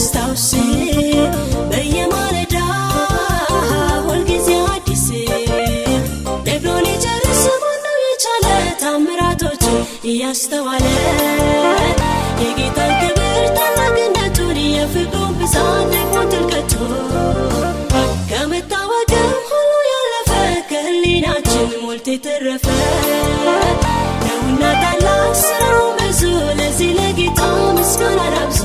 አስታውስ በየማለዳ ሁልጊዜ አዲስ ነግሮ ሊጨርስ ማነው የቻለ ታምራቶች እያስተዋለ የጌታን ክብር ታላቅነቱን የፍቅሩን ብዛት ደግሞ ጥልቀቱን ከመታወቅም ሁሉ ያለፈ ከህሊናችን ሞልቶ የተረፈ ነውና ታላቅ ስራው ብዙ ለዚህ ለጌታ ምስጋና ላብዙ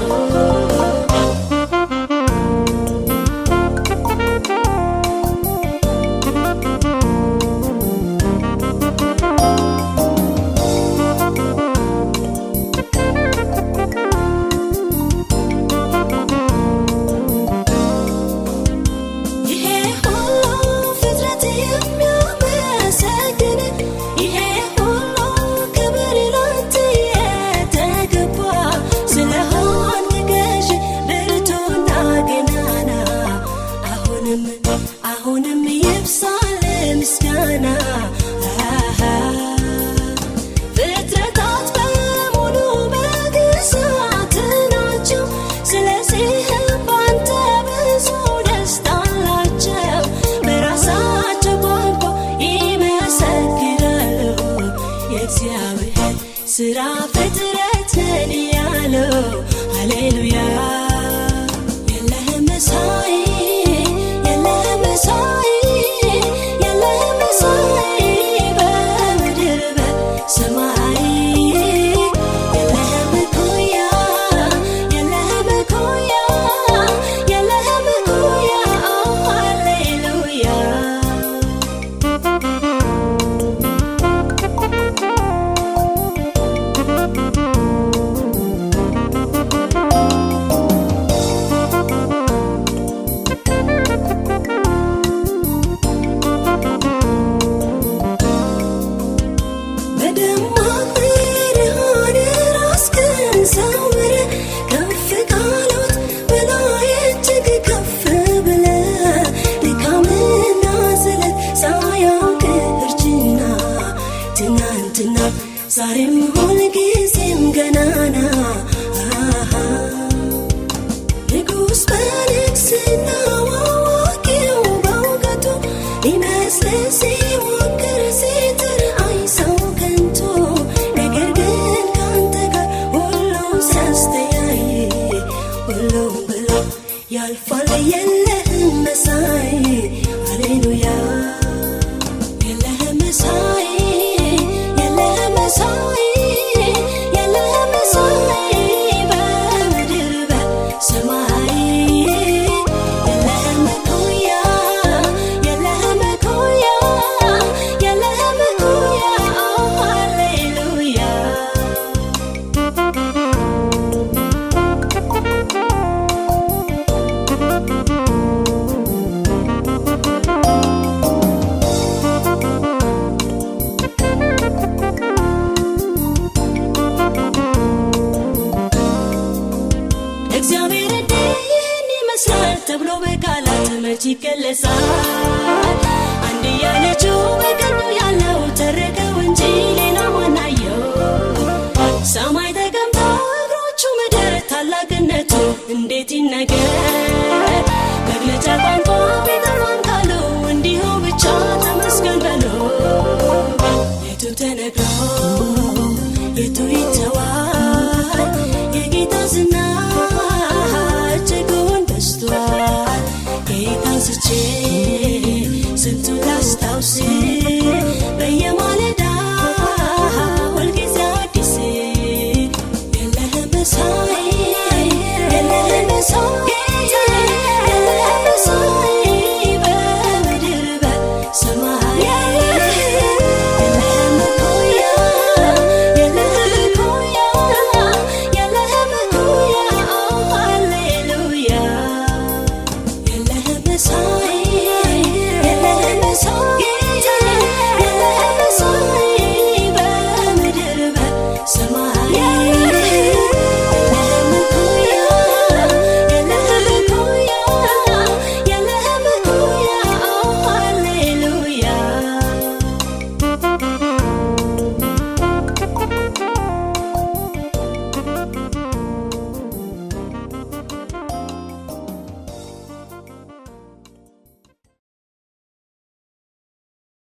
አሁንም ይብሳል ምስጋና ፍጥረታት በሙሉ በግዛት ናቸው ስለዚህም ባንተ ብዙ ደስታ አላቸው በራሳቸው ቋንቋ ይመሰክራሉ የእግዚአብሔር ሥራ ፍጥረት ነን ያለው ሃሌሉያ የለህም መሳይ በምድር በሰማይ የለህም እኩያ የለህም እኩያ የለህም እኩያ ሃሌሉያ ዛሬም ሁልጊዜም ገናና ንጉሥ በንግሥናው አዋቂው በእውቀቱ ሊመስል ሲሞክር ሲጥር አይሰው ከንቱ ነገር ግን ካንተ ጋር ሁሉም ሲያስተያይ ሁሉም ብሎ ያልፋል የለህም መሳይ ሃሌሉያ የለህም መሳይ የለህም መሳይ በምድር በሰማይ የለህም እኩያ የለህም እኩያ የለህም እኩያ ሃሌሉያ እግዚአብሔር እንዲህ ይመስላል ተብሎ በቃላት መች ይገለጻል አንድያ ልጁ በቀኙ ያለው ተረከ